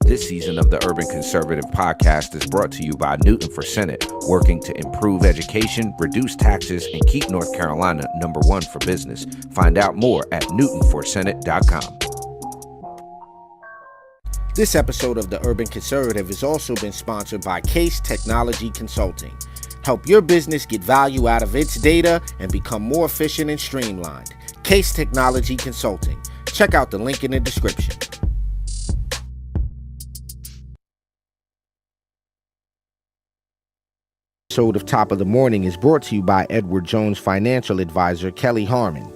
This season of the Urban Conservative Podcast is brought to you by Newton for Senate, working to improve education, reduce taxes, and keep North Carolina #1 for business. Find out more at newtonforsenate.com. This episode of the Urban Conservative has also been sponsored by Case Technology Consulting. Help your business get value out of its data and become more efficient and streamlined. Case Technology Consulting. Check out the link in the description. Episode of Top of the Morning is brought to you by Edward Jones financial advisor Kelly Harmon,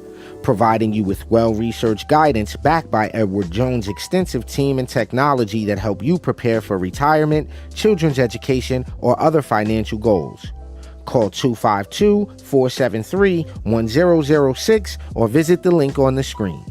providing you with well-researched guidance backed by Edward Jones' extensive team and technology that help you prepare for retirement, children's education, or other financial goals. Call 252-473-1006 or visit the link on the screen.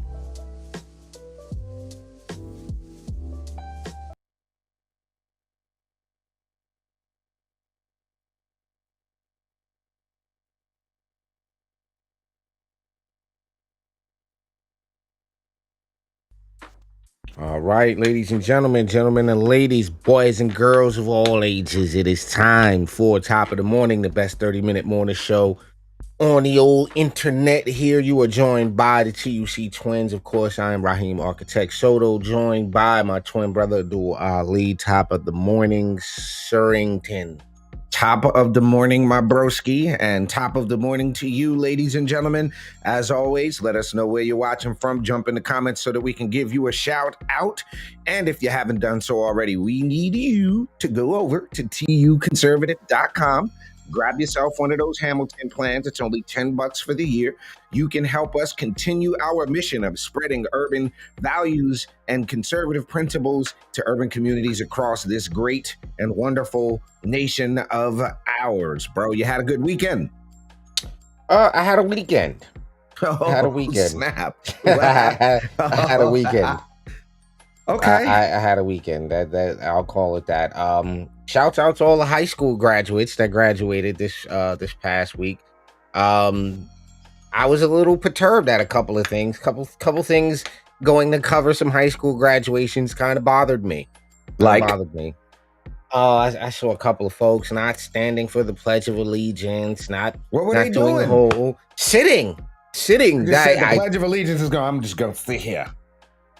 All right, ladies and gentlemen and ladies, boys and girls of all ages, it is time for Top of the Morning, the best 30-minute morning show on the old internet. Here you are joined by the TUC twins. Of course, I am Raheem Architect Soto, joined by my twin brother, Abdul Ali. Top of the Morning, Surrington. Top of the morning, my broski, and top of the morning to you, ladies and gentlemen. As always, let us know where you're watching from. Jump in the comments so that we can give you a shout out. And if you haven't done so already, we need you to go over to tuconservative.com. Grab yourself one of those Hamilton plans. It's only $10 for the year. You can help us continue our mission of spreading urban values and conservative principles to urban communities across this great and wonderful nation of ours. Bro, you had a good weekend? I had a weekend. Snap. I had a weekend. Okay. I had a weekend. That I'll call it that. Shouts out to all the high school graduates that graduated this past week. I was a little perturbed at a couple of things. Couple things going to cover some high school graduations kind of bothered me. I saw a couple of folks not standing for the Pledge of Allegiance, not they doing the doing? whole sitting. The Pledge of Allegiance is going, I'm just going to sit here.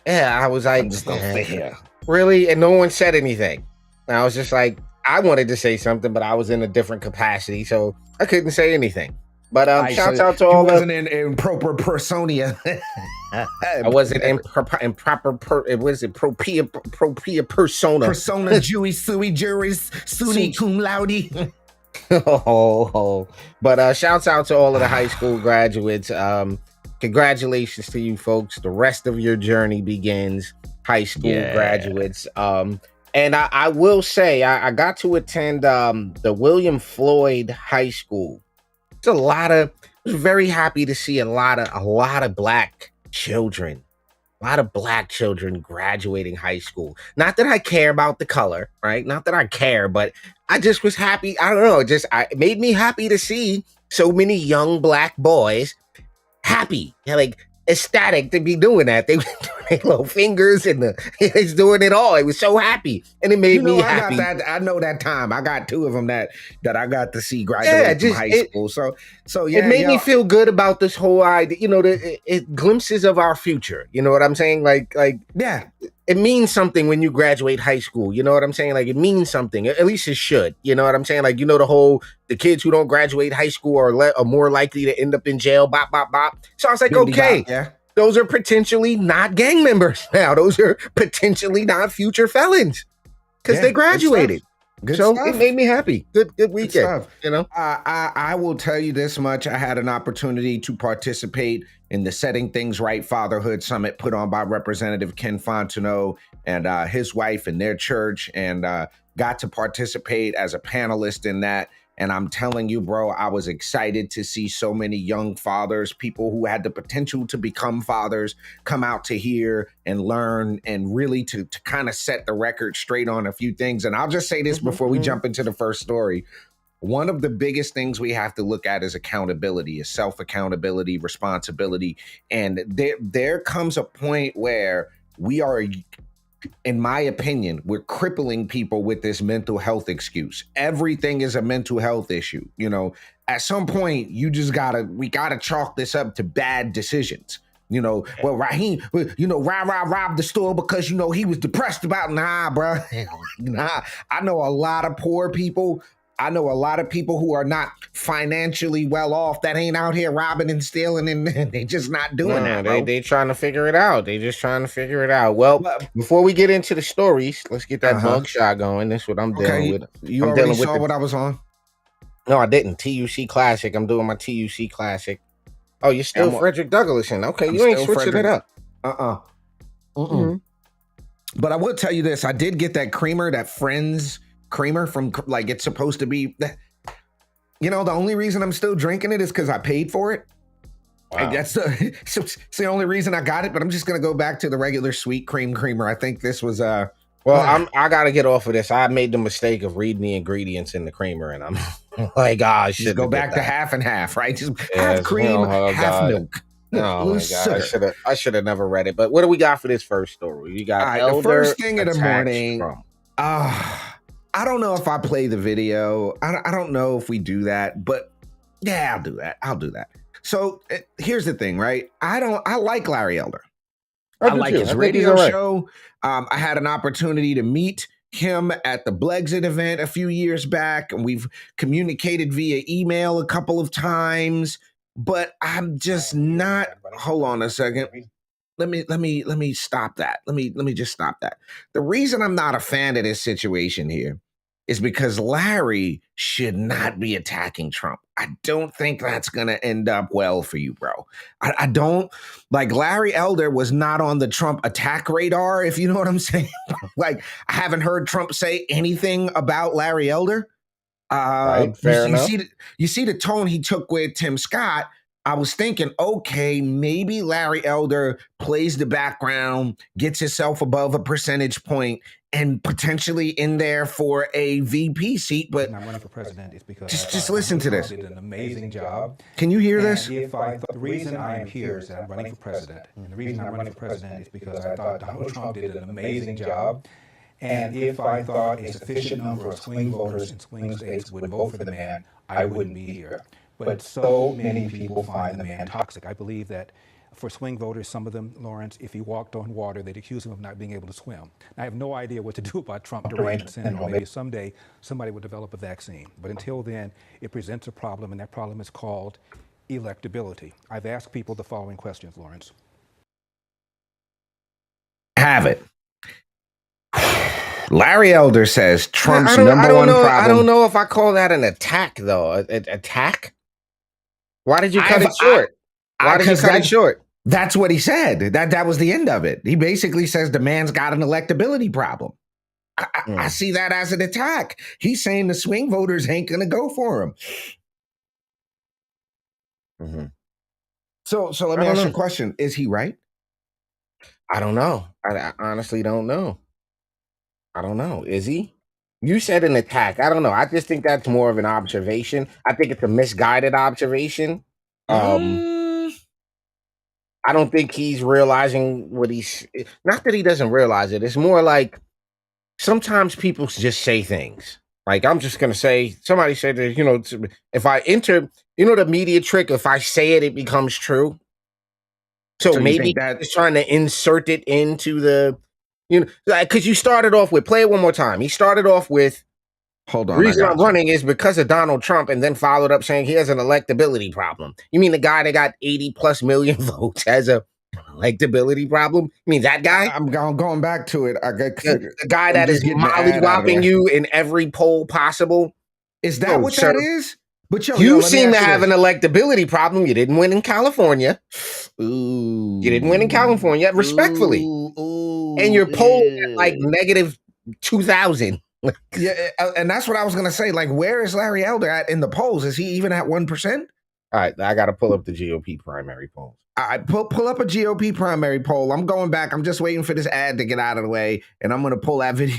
Yeah, I was like, I'm just going to sit here. Really? And no one said anything. And I was just like, I wanted to say something, but I was in a different capacity, so I couldn't say anything. But shouts out to all the... You wasn't in proper personia. I wasn't improper... propria persona. Persona Jewy sui juris suni cum laude. But shouts out to all of the high school graduates. Congratulations to you folks. The rest of your journey begins. High school graduates. And I will say, I got to attend the William Floyd High School. I was very happy to see a lot of black children. A lot of black children graduating high school. Not that I care about the color, right? Not that I care, but I just was happy. I don't know. It made me happy to see so many young black boys happy. Like, ecstatic to be doing that. They were doing their little fingers and it's doing it all. It was so happy, and it made me happy. I know that time. I got two of them that I got to see graduate from high school. So yeah, it made me feel good about this whole idea. You know, it glimpses of our future. You know what I'm saying? Like yeah. It means something when you graduate high school. You know what I'm saying? Like, it means something. At least it should. You know what I'm saying? Like, you know, the kids who don't graduate high school are more likely to end up in jail. Bop, bop, bop. So I was like, okay, those are potentially not gang members now. Those are potentially not future felons because they graduated. Good stuff. It made me happy. Good weekend. You know, I will tell you this much. I had an opportunity to participate in the Setting Things Right Fatherhood Summit put on by Representative Ken Fontenot and his wife and their church, and got to participate as a panelist in that. And I'm telling you, bro, I was excited to see so many young fathers, people who had the potential to become fathers, come out to hear and learn, and really to kind of set the record straight on a few things. And I'll just say this before we jump into the first story. One of the biggest things we have to look at is accountability, is self-accountability, responsibility. And there comes a point where we are in my opinion, we're crippling people with this mental health excuse. Everything is a mental health issue. At some point, we gotta chalk this up to bad decisions. Well, Raheem, Rah robbed the store because, he was depressed about, nah, bro. Nah, I know a lot of poor people. I know a lot of people who are not financially well off that ain't out here robbing and stealing, and they just not doing that, bro. They trying to figure it out. They just trying to figure it out. Well, But, before we get into the stories, let's get that uh-huh. bug shot going. That's what I'm dealing with. You I'm already dealing with saw what I was on? No, I didn't. TUC Classic. I'm doing my TUC Classic. Oh, you're still Frederick Douglassing. Okay, I'm you ain't switching it up. But I will tell you this. I did get that creamer, that Friends creamer from, like, it's supposed to be, the only reason I'm still drinking it is because I paid for it. Wow. That's it's the only reason I got it, but I'm just going to go back to the regular sweet creamer. I think this was, well, I got to get off of this. I made the mistake of reading the ingredients in the creamer, and I'm like, I should go back to half and half, right? Just half cream, half milk. Oh my God! I should have never read it. But what do we got for this first story? You got the first thing of the morning. I don't know if I play the video. I don't know if we do that, but yeah, I'll do that. So here's the thing, right? I like Larry Elder. I like his radio show. I had an opportunity to meet him at the Blexit event a few years back, and we've communicated via email a couple of times. But I'm just not. Hold on a second. Let me stop that. Let me just stop that. The reason I'm not a fan of this situation here is because Larry should not be attacking Trump. I don't think that's going to end up well for you, bro. I don't. Like, Larry Elder was not on the Trump attack radar, if you know what I'm saying. Like, I haven't heard Trump say anything about Larry Elder. Right, fair enough. You see the tone he took with Tim Scott. I was thinking, okay, maybe Larry Elder plays the background, gets himself above a percentage point, and potentially in there for a VP seat. But I'm running for president is because just listen to this. Did an amazing job. Can you hear this? The reason I am here is that I'm running for president. And the reason I'm running for president is because I thought Donald Trump did an amazing job. And if I thought a sufficient number of swing voters in swing states would vote for the man, I wouldn't be here. But so many people find the man toxic. I believe that for swing voters, some of them, Lawrence, if he walked on water, they'd accuse him of not being able to swim. I have no idea what to do about Trump derangement syndrome. Maybe someday somebody will develop a vaccine. But until then, it presents a problem, and that problem is called electability. I've asked people the following questions, Lawrence. Have it. Larry Elder says Trump's number one problem. I don't know if I call that an attack, though. Attack? Why did you cut it short? Why did you cut it short? That's what he said. That was the end of it. He basically says the man's got an electability problem. I see that as an attack. He's saying the swing voters ain't going to go for him. Mm-hmm. So let me ask you a question. Is he right? I don't know. I honestly don't know. I don't know. Is he? You said an attack. I don't know. I just think that's more of an observation. I think it's a misguided observation. I don't think he's realizing what he's... Not that he doesn't realize it. It's more like sometimes people just say things. Like, I'm just going to say... Somebody said that, if I enter... the media trick, if I say it, it becomes true. So maybe he's trying to insert it into the... because you started off with... Play it one more time. He started off with... Hold on. The reason I'm running is because of Donald Trump, and then followed up saying he has an electability problem. You mean the guy that got 80 plus million votes has a electability problem? You mean that guy? I'm going back to it. The guy that is molly-whopping you in every poll possible? Is that what that is? But you seem to have an electability problem. You didn't win in California. Ooh. You didn't win in California, respectfully. And you're polling at like negative 2,000. Yeah, and that's what I was going to say. Like, where is Larry Elder at in the polls? Is he even at 1%? All right, I got to pull up the GOP primary polls. I pull up a GOP primary poll. I'm going back. I'm just waiting for this ad to get out of the way, and I'm going to pull that video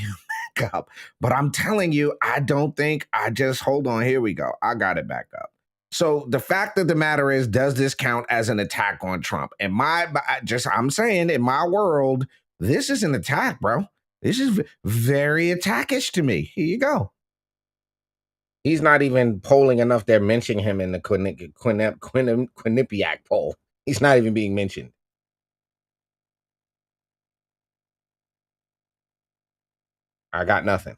back up. But I'm telling you, hold on. Here we go. I got it back up. So the fact of the matter is, does this count as an attack on Trump? I'm saying, in my world, This is an attack, bro. This is very attackish to me. Here you go. He's not even polling enough. They're mentioning him in the Quinnipiac poll. He's not even being mentioned. I got nothing.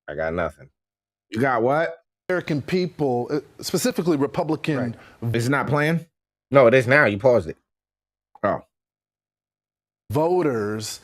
I got nothing. You got what? American people, specifically Republican. Right. Is it not playing? No, it is now. You paused it. Oh. Voters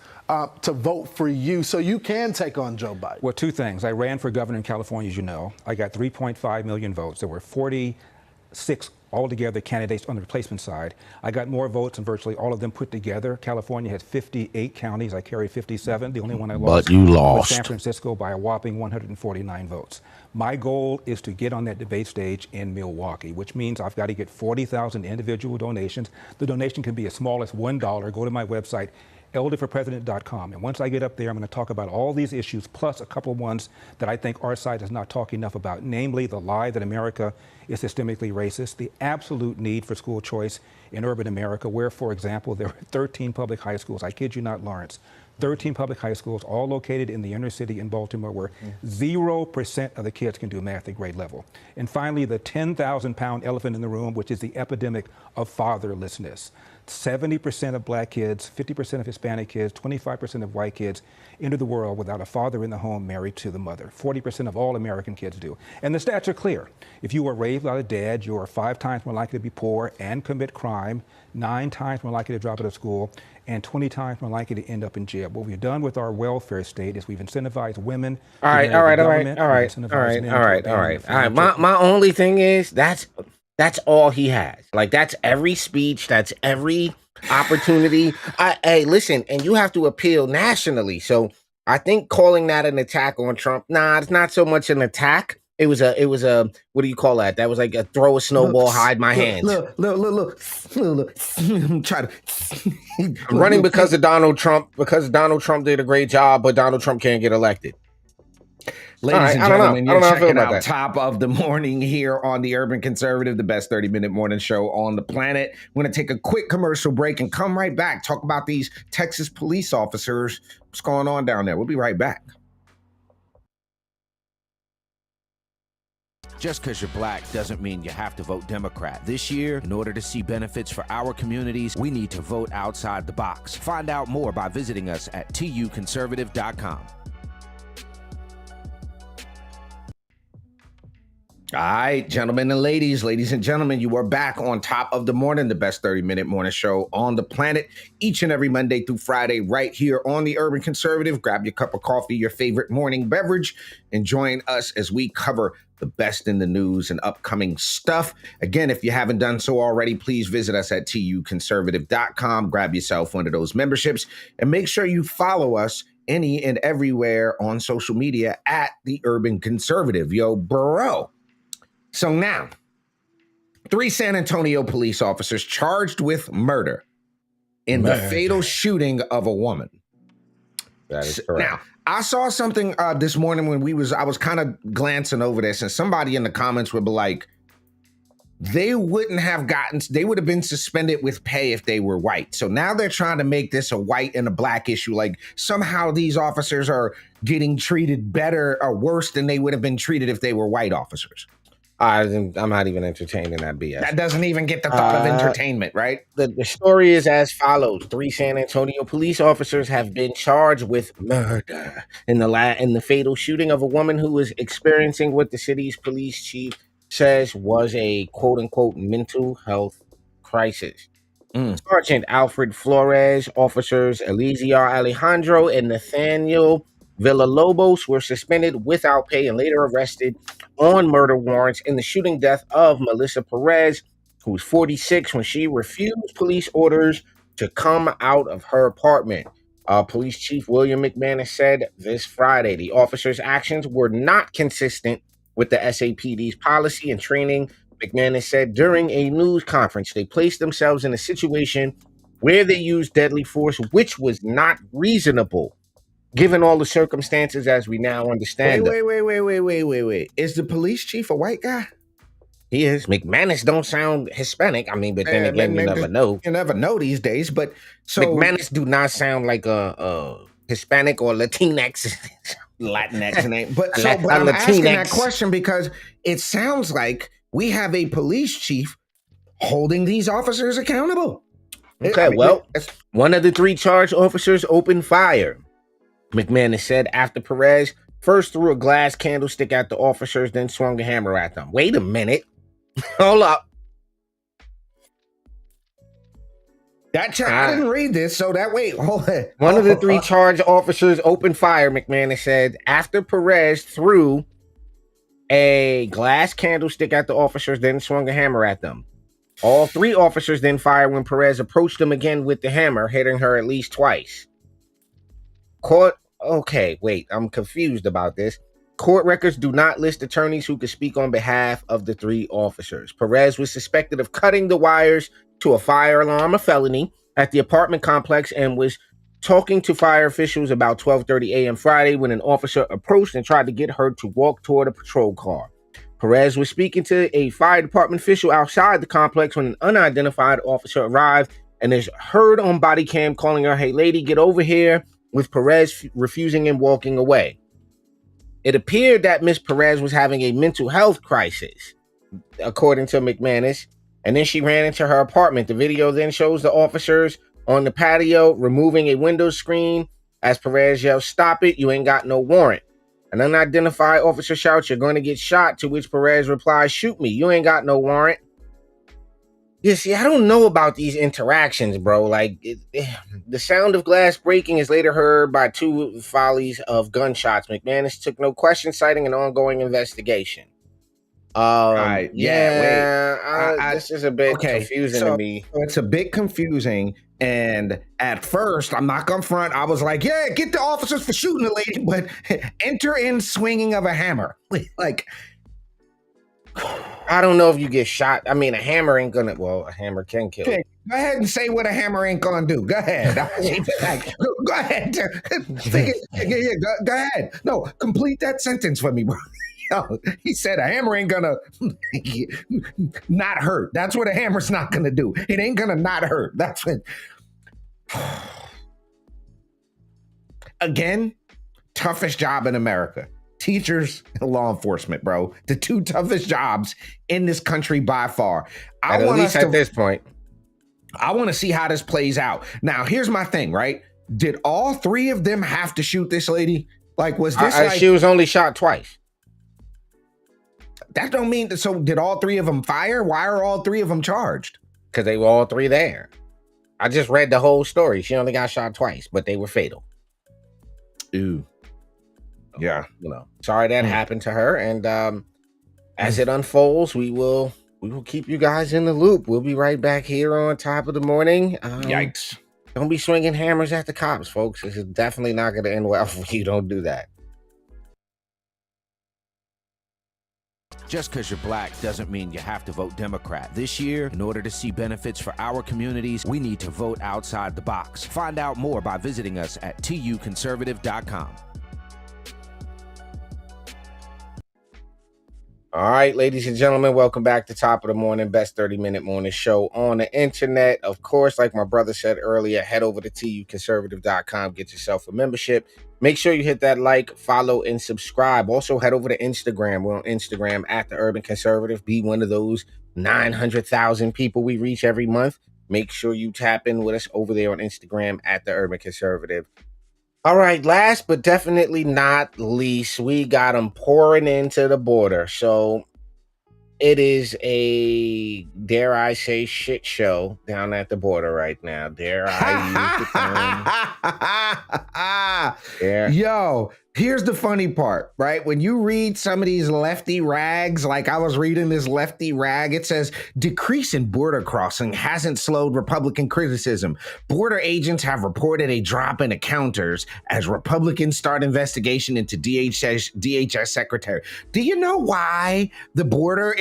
to vote for you so you can take on Joe Biden? Well, two things. I ran for governor in California, as you know. I got 3.5 million votes. There were 46 altogether candidates on the replacement side. I got more votes than virtually all of them put together. California has 58 counties. I carried 57. The only one I lost, but you lost, was San Francisco by a whopping 149 votes. My goal is to get on that debate stage in Milwaukee, which means I've got to get 40,000 individual donations. The donation can be as small as $1. Go to my website, elderforpresident.com. And once I get up there, I'm going to talk about all these issues, plus a couple of ones that I think our side does not talk enough about, namely the lie that America is systemically racist, the absolute need for school choice in urban America, where, for example, there are 13 public high schools, I kid you not, Lawrence, 13 public high schools, all located in the inner city in Baltimore, where 0% of the kids can do math at grade level. And finally, the 10,000-pound elephant in the room, which is the epidemic of fatherlessness. 70% of black kids, 50% of Hispanic kids, 25% of white kids enter the world without a father in the home married to the mother. 40% of all American kids do. And the stats are clear. If you were raised without a dad, you are 5 times more likely to be poor and commit crime, 9 times more likely to drop out of school, and 20 times more likely to end up in jail. What we've done with our welfare state is we've incentivized women. All right. My only thing is that's all he has. Like, that's every speech, that's every opportunity. Hey, listen, and you have to appeal nationally. So I think calling that an attack on Trump, it's not so much an attack. It was a what do you call that? That was like a throw a snowball, hide my hands. Look. I'm trying to. I'm running because of Donald Trump, because Donald Trump did a great job, but Donald Trump can't get elected. Ladies and gentlemen, you're checking out Top of the Morning here on the Urban Conservative, the best 30-minute morning show on the planet. We're going to take a quick commercial break and come right back, talk about these Texas police officers. What's going on down there? We'll be right back. Just because you're black doesn't mean you have to vote Democrat. This year, in order to see benefits for our communities, we need to vote outside the box. Find out more by visiting us at tuconservative.com. All right, gentlemen and ladies and gentlemen, you are back on Top of the Morning, the best 30-minute morning show on the planet, each and every Monday through Friday, right here on the Urban Conservative. Grab your cup of coffee, your favorite morning beverage, and join us as we cover the best in the news and upcoming stuff. Again, if you haven't done so already, please visit us at tuconservative.com. Grab yourself one of those memberships and make sure you follow us any and everywhere on social media at the Urban Conservative. Yo, bro. So now, 3 San Antonio police officers charged with murder in the fatal shooting of a woman. That is correct. Now, I saw something this morning when I was kind of glancing over this, and somebody in the comments would be like, they would have been suspended with pay if they were white. So now they're trying to make this a white and a black issue. Like somehow these officers are getting treated better or worse than they would have been treated if they were white officers. I'm not even entertaining that BS. That doesn't even get the thought of entertainment, right? The story is as follows. 3 San Antonio police officers have been charged with murder in the fatal shooting of a woman who was experiencing what the city's police chief says was a quote-unquote mental health crisis. Sergeant Alfred Flores, officers Eleazar Alejandro and Nathaniel Villalobos were suspended without pay and later arrested on murder warrants in the shooting death of Melissa Perez, who was 46 when she refused police orders to come out of her apartment. Police Chief William McManus said this Friday the officers' actions were not consistent with the SAPD's policy and training. McManus said during a news conference they placed themselves in a situation where they used deadly force, which was not reasonable. Given all the circumstances as we now understand. Wait. Is the police chief a white guy? He is. McManus don't sound Hispanic. I mean, but then again, you never know. You never know these days. But so McManus do not sound like a Hispanic or Latinx. Latinx name. But A I'm asking that Latinx. question because it sounds like we have a police chief holding these officers accountable. Okay, I mean, well, one of the 3 charged officers opened fire, McManus said, after Perez first threw a glass candlestick at the officers, then swung a hammer at them. Wait a minute. Hold up. I didn't read this, so that hold on. One of the 3 charged officers opened fire, McManus said, after Perez threw a glass candlestick at the officers, then swung a hammer at them. All 3 officers then fired when Perez approached them again with the hammer, hitting her at least twice. Okay, wait, I'm confused about this. Court records do not list attorneys who could speak on behalf of the 3 officers. Perez was suspected of cutting the wires to a fire alarm, a felony, at the apartment complex and was talking to fire officials about 12:30 a.m. Friday when an officer approached and tried to get her to walk toward a patrol car. Perez was speaking to a fire department official outside the complex when an unidentified officer arrived and is heard on body cam calling her, "Hey lady, get over here," with Perez refusing and walking away. It appeared that Miss Perez was having a mental health crisis, according to McManus, and then she ran into her apartment. The video then shows the officers on the patio removing a window screen as Perez yells, "Stop it, you ain't got no warrant." An unidentified officer shouts, "You're going to get shot," to which Perez replies, "Shoot me, you ain't got no warrant." You see, I don't know about these interactions, bro. Like, the sound of glass breaking is later heard by 2 volleys of gunshots. McManus took no question, citing an ongoing investigation. Wait. This is a bit confusing to me. It's a bit confusing. And at first, I'm not gonna front. I was like, "Yeah, get the officers for shooting the lady," but enter in swinging of a hammer. Like, I don't know if you get shot. I mean, a hammer ain't gonna. Well, a hammer can kill. Okay, go ahead and say what a hammer ain't gonna do. Go ahead. Go ahead. Go ahead. No, complete that sentence for me, bro. He said a hammer ain't gonna not hurt. That's what a hammer's not gonna do. It ain't gonna not hurt. That's what. Again, toughest job in America. Teachers and law enforcement, bro. The 2 toughest jobs in this country by far. At least at this point. I want to see how this plays out. Now, here's my thing, right? Did all 3 of them have to shoot this lady? Like, was this like... She was only shot twice. That don't mean... So, did all 3 of them fire? Why are all 3 of them charged? Because they were all 3 there. I just read the whole story. She only got shot twice, but they were fatal. Ooh. Yeah. Sorry that happened to her. And as it unfolds, we will keep you guys in the loop. We'll be right back here on Top of the Morning. Yikes. Don't be swinging hammers at the cops, folks. This is definitely not going to end well for you. Don't do that. Just because you're black doesn't mean you have to vote Democrat. This year, in order to see benefits for our communities, we need to vote outside the box. Find out more by visiting us at tuconservative.com. All right, ladies and gentlemen, welcome back to Top of the Morning, best 30-minute morning show on the internet. Of course, like my brother said earlier, head over to tuconservative.com, get yourself a membership. Make sure you hit that like, follow, and subscribe. Also, head over to Instagram. We're on Instagram at The Urban Conservative. Be one of those 900,000 people we reach every month. Make sure you tap in with us over there on Instagram at The Urban Conservative. All right, last but definitely not least, we got them pouring into the border. So it is a, dare I say, shit show down at the border right now. Dare I use the term? Yo, here's the funny part, right? When you read some of these lefty rags, like I was reading this lefty rag, it says, decrease in border crossing hasn't slowed Republican criticism. Border agents have reported a drop in encounters as Republicans start investigation into DHS secretary. Do you know why the border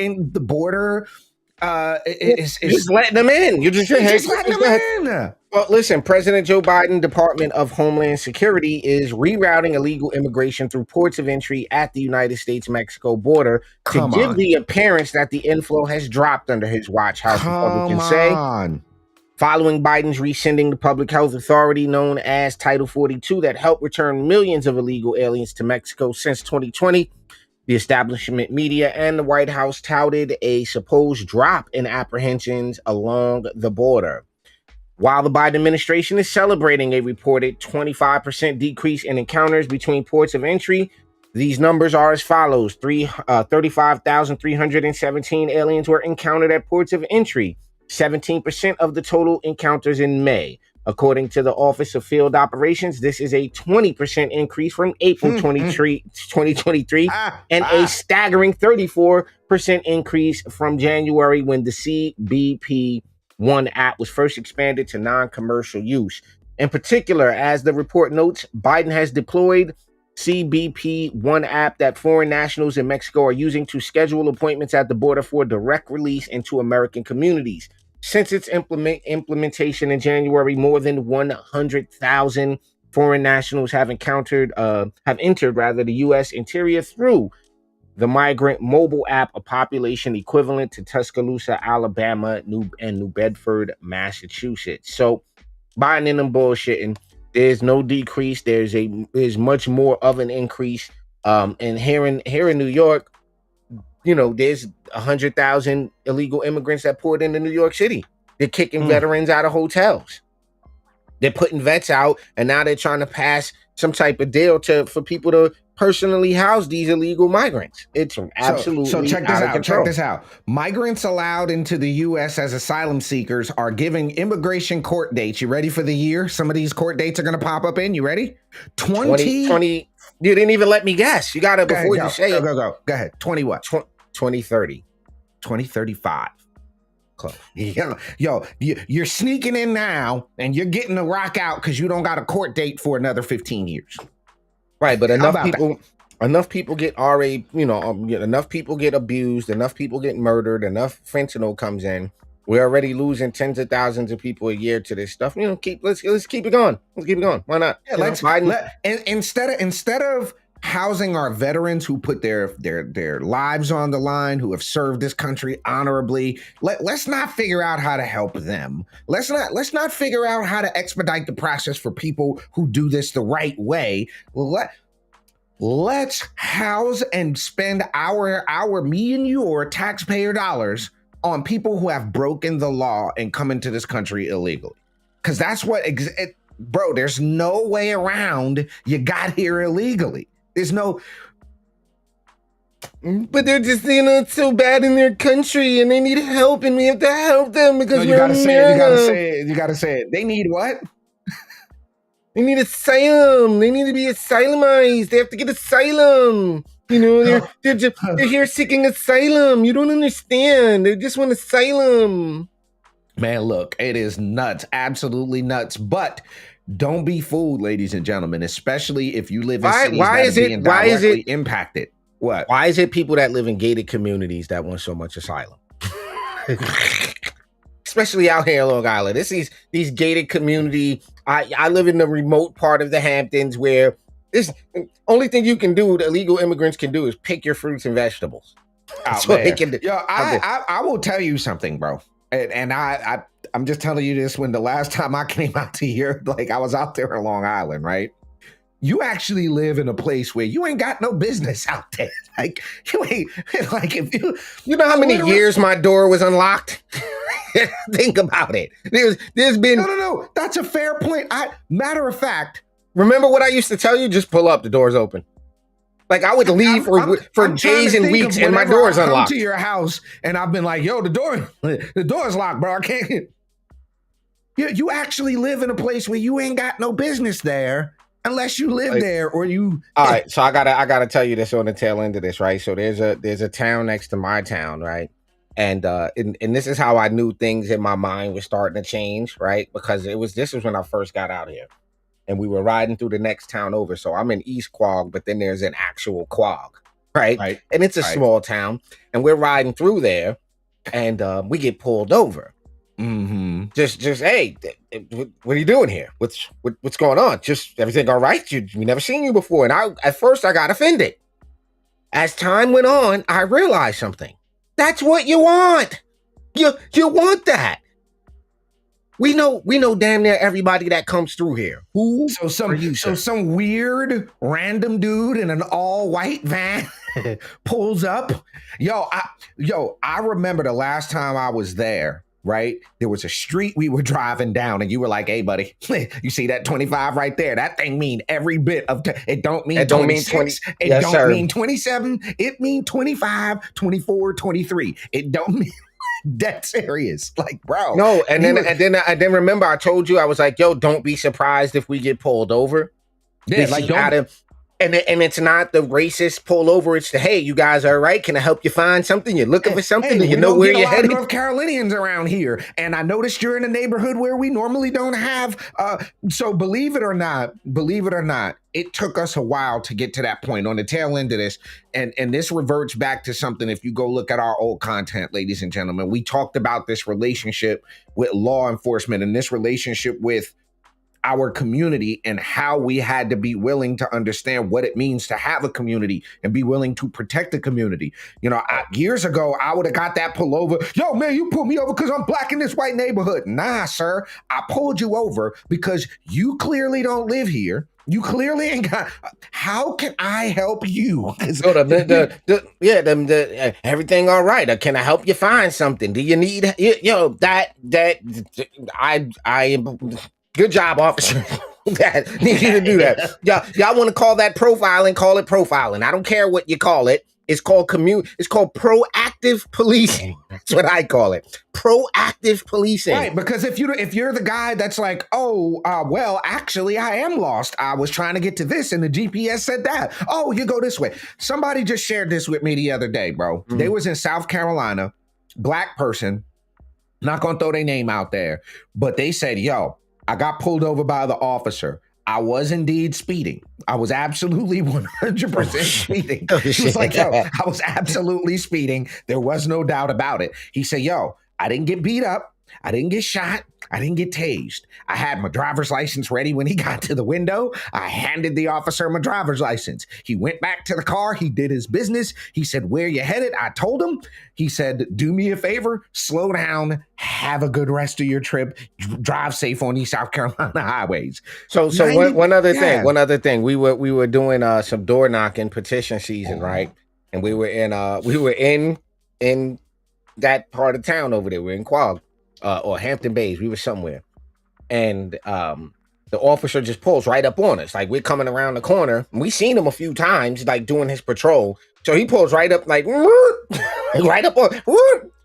It's just letting them in. You're just letting them in. Well, listen, President Joe Biden, Department of Homeland Security is rerouting illegal immigration through ports of entry at the United States-Mexico border to give the appearance that the inflow has dropped under his watch, House Republicans say. Following Biden's rescinding the public health authority known as Title 42 that helped return millions of illegal aliens to Mexico since 2020, the establishment media and the White House touted a supposed drop in apprehensions along the border. While the Biden administration is celebrating a reported 25% decrease in encounters between ports of entry, these numbers are as follows. 35,317 aliens were encountered at ports of entry, 17% of the total encounters in May. According to the Office of Field Operations, this is a 20% increase from April 2023 and a staggering 34% increase from January when the CBP One app was first expanded to non-commercial use. In particular, as the report notes, Biden has deployed CBP One app that foreign nationals in Mexico are using to schedule appointments at the border for direct release into American communities. Since its implementation in January, more than 100,000 foreign nationals have entered the U.S. interior through the migrant mobile app, a population equivalent to Tuscaloosa, Alabama, New Bedford, Massachusetts. So Biden and them bullshitting. There's no decrease. There's much more of an increase. And here in New York, there's 100,000 illegal immigrants that poured into New York City. They're kicking veterans out of hotels. They're putting vets out, and now they're trying to pass some type of deal for people to personally house these illegal migrants. It's absolutely so check this out of out. control. Check this out. Migrants allowed into the U.S. as asylum seekers are giving immigration court dates. You ready for the year? Some of these court dates are going to pop up in. You ready? 20. You didn't even let me guess. You got to before you say it. Go ahead. 20 what? 2030. 2035. Close. You're sneaking in now, and you're getting the rock out because you don't got a court date for another 15 years. Right, but enough people get enough people get abused, enough people get murdered, enough fentanyl comes in. We're already losing tens of thousands of people a year to this stuff. Let's keep it going. Let's keep it going. Why not? Instead of housing our veterans who put their lives on the line, who have served this country honorably, let's not figure out how to help them. Let's not figure out how to expedite the process for people who do this the right way. Let's house and spend me and your taxpayer dollars on people who have broken the law and come into this country illegally. Because that's what, bro, there's no way around you got here illegally. There's no... But they're just, so bad in their country and they need help and we have to help them because you gotta say it. They need what? They need asylum. They need to be asylumized. They have to get asylum. They're here seeking asylum. You don't understand. They just want asylum. Man, look, it is nuts. Absolutely nuts. But don't be fooled, ladies and gentlemen, especially if you live in cities that are being directly impacted. What? Why is it people that live in gated communities that want so much asylum? Especially out here in Long Island. It's these gated community. I live in the remote part of the Hamptons where this only thing you can do, the illegal immigrants can do, is pick your fruits and vegetables. That's what they can do. I will tell you something, bro. And I'm just telling you this, when the last time I came out to here, like I was out there in Long Island, right? You actually live in a place where you ain't got no business out there. Like you ain't like if you know how many years my door was unlocked? Think about it. There's been no. That's a fair point. Matter of fact, remember what I used to tell you? Just pull up, the door's open. Like I would leave for days and weeks, and my door's unlocked. To your house, and I've been like, "Yo, the door's locked, bro. I can't." You actually live in a place where you ain't got no business there unless you live there or you. All right, so I gotta tell you this on the tail end of this, right? So there's a town next to my town, right? And this is how I knew things in my mind were starting to change, right? Because this was when I first got out here. And we were riding through the next town over. So I'm in East Quogue, but then there's an actual Quogue, right? And it's a small town. And we're riding through there. and we get pulled over. Just hey, what are you doing here? What's going on? Just everything all right? We never seen you before. And at first I got offended. As time went on, I realized something. That's what you want. You want that. We know damn near everybody that comes through here. Who? Some weird random dude in an all white van pulls up. I remember the last time I was there. Right? There was a street we were driving down and you were like, hey, buddy, you see that 25 right there? That thing mean every bit of, it don't mean 26. It yes, don't sir. mean 27. It mean 25, 24, 23. It don't mean that serious. Like, bro. No, and then remember I told you, I was like, yo, don't be surprised if we get pulled over. Yeah, like don't. And it's not the racist pull over. It's the, hey, you guys are all right. Can I help you find something? You're looking for something and you know where you're headed. North Carolinians around here. And I noticed you're in a neighborhood where we normally don't have. So believe it or not, it took us a while to get to that point on the tail end of this. And this reverts back to something. If you go look at our old content, ladies and gentlemen, we talked about this relationship with law enforcement and this relationship with our community and how we had to be willing to understand what it means to have a community and be willing to protect the community. Years ago, I would have got that pull over. Yo, man, you pulled me over because I'm black in this white neighborhood. Nah, sir. I pulled you over because you clearly don't live here. You clearly ain't got. How can I help you? Everything all right? Can I help you find something? Do you need I good job, officer. That need you to do that. Y'all want to call that profiling? Call it profiling. I don't care what you call it. It's called It's called proactive policing. That's what I call it. Proactive policing. Right, because if you're the guy that's like, well, actually, I am lost. I was trying to get to this, and the GPS said that. Oh, you go this way. Somebody just shared this with me the other day, bro. Mm-hmm. They was in South Carolina, black person. Not gonna throw their name out there, but they said, yo, I got pulled over by the officer. I was indeed speeding. I was absolutely 100% speeding. He was like, yo, I was absolutely speeding. There was no doubt about it. He said, yo, I didn't get beat up. I didn't get shot. I didn't get tased. I had my driver's license ready when he got to the window. I handed the officer my driver's license. He went back to the car. He did his business. He said, where you headed? I told him. He said, do me a favor, slow down, have a good rest of your trip, drive safe on these South Carolina highways. So one other thing. We were doing some door knocking petition season, right? And we were in that part of town over there. We're in Quag. Or Hampton Bays, we were somewhere, and the officer just pulls right up on us. Like, we're coming around the corner, and we seen him a few times, like doing his patrol. So he pulls right up, like right up on.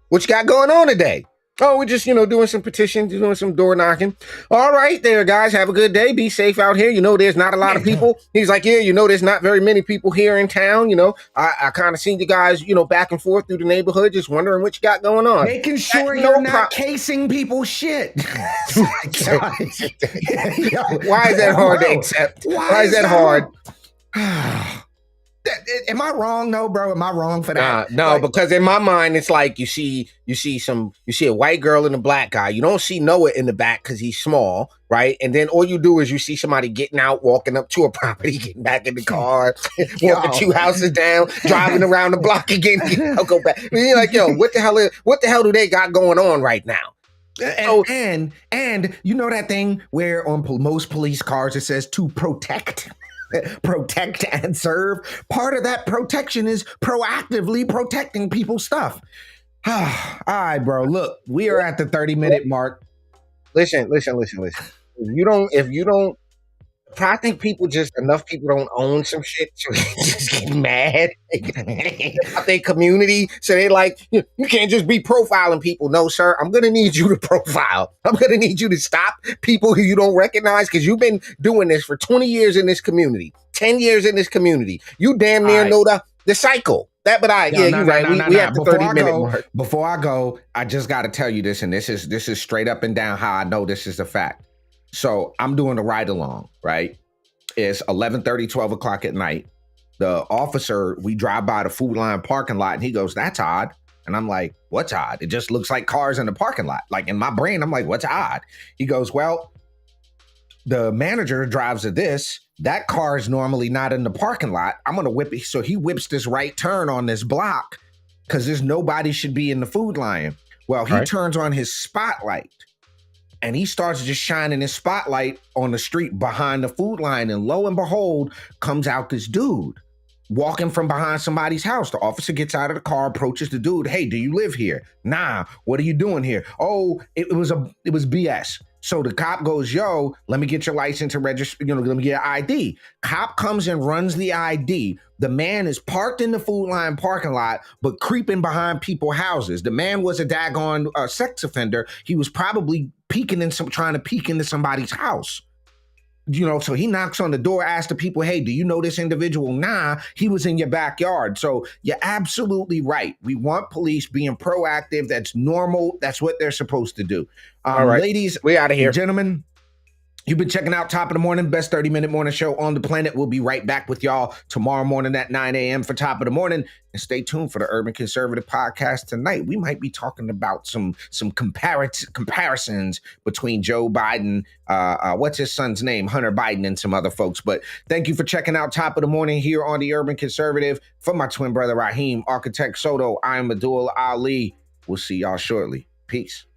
What you got going on today? Oh, we're just doing some petitions, doing some door knocking. All right, there, guys. Have a good day. Be safe out here. There's not a lot of people. He's like, yeah, there's not very many people here in town. I kind of seen you guys, back and forth through the neighborhood, just wondering what you got going on. Making sure you're not casing people's shit. Why is that hard to accept? Why is that hard? Am I wrong? No, bro. Am I wrong for that? No, because in my mind, it's like you see a white girl and a black guy. You don't see Noah in the back because he's small, right? And then all you do is you see somebody getting out, walking up to a property, getting back in the car, walking 2 houses down, driving around the block again. Go back. And you're like, yo, what the hell do they got going on right now? And you know that thing where on most police cars it says to protect and serve. Part of that protection is proactively protecting people's stuff. All right, bro. Look, we are at the 30-minute mark. Listen. If you don't, I think enough people don't own some shit, so they just get mad about their community. So they like, you can't just be profiling people. No, sir, I'm going to need you to profile. I'm going to need you to stop people who you don't recognize, because you've been doing this for 20 years in this community, 10 years in this community. You damn near know the cycle. You're right. We have the 30-minute mark. Before I go, I just got to tell you this, and this is straight up and down how I know this is a fact. So I'm doing the ride along, right? It's 11:30, 12 o'clock at night. The officer, we drive by the Food Line parking lot, and he goes, that's odd. And I'm like, what's odd? It just looks like cars in the parking lot. Like in my brain, I'm like, what's odd? He goes, well, the manager drives to this. That car is normally not in the parking lot. I'm going to whip it. So he whips this right turn on this block because there's nobody should be in the Food Lion. Well, he turns on his spotlight and he starts just shining his spotlight on the street behind the Food Lion. And lo and behold, comes out this dude walking from behind somebody's house. The officer gets out of the car, approaches the dude. Hey, do you live here? Nah. What are you doing here? Oh, it was BS. So the cop goes, yo, let me get your license and register, let me get your ID. Cop comes and runs the ID. The man is parked in the Food Lion parking lot, but creeping behind people's houses. The man was a daggone sex offender. He was probably trying to peek into somebody's house. So he knocks on the door, asks the people, hey, do you know this individual? Nah, he was in your backyard. So you're absolutely right. We want police being proactive. That's normal. That's what they're supposed to do. All right, ladies, we out of here. Gentlemen, you've been checking out Top of the Morning, best 30-minute morning show on the planet. We'll be right back with y'all tomorrow morning at 9 a.m. for Top of the Morning. And stay tuned for the Urban Conservative Podcast tonight. We might be talking about some comparisons between Joe Biden, what's his son's name, Hunter Biden, and some other folks. But thank you for checking out Top of the Morning here on the Urban Conservative. For my twin brother, Raheem, Architect Soto, I am Abdul Ali. We'll see y'all shortly. Peace.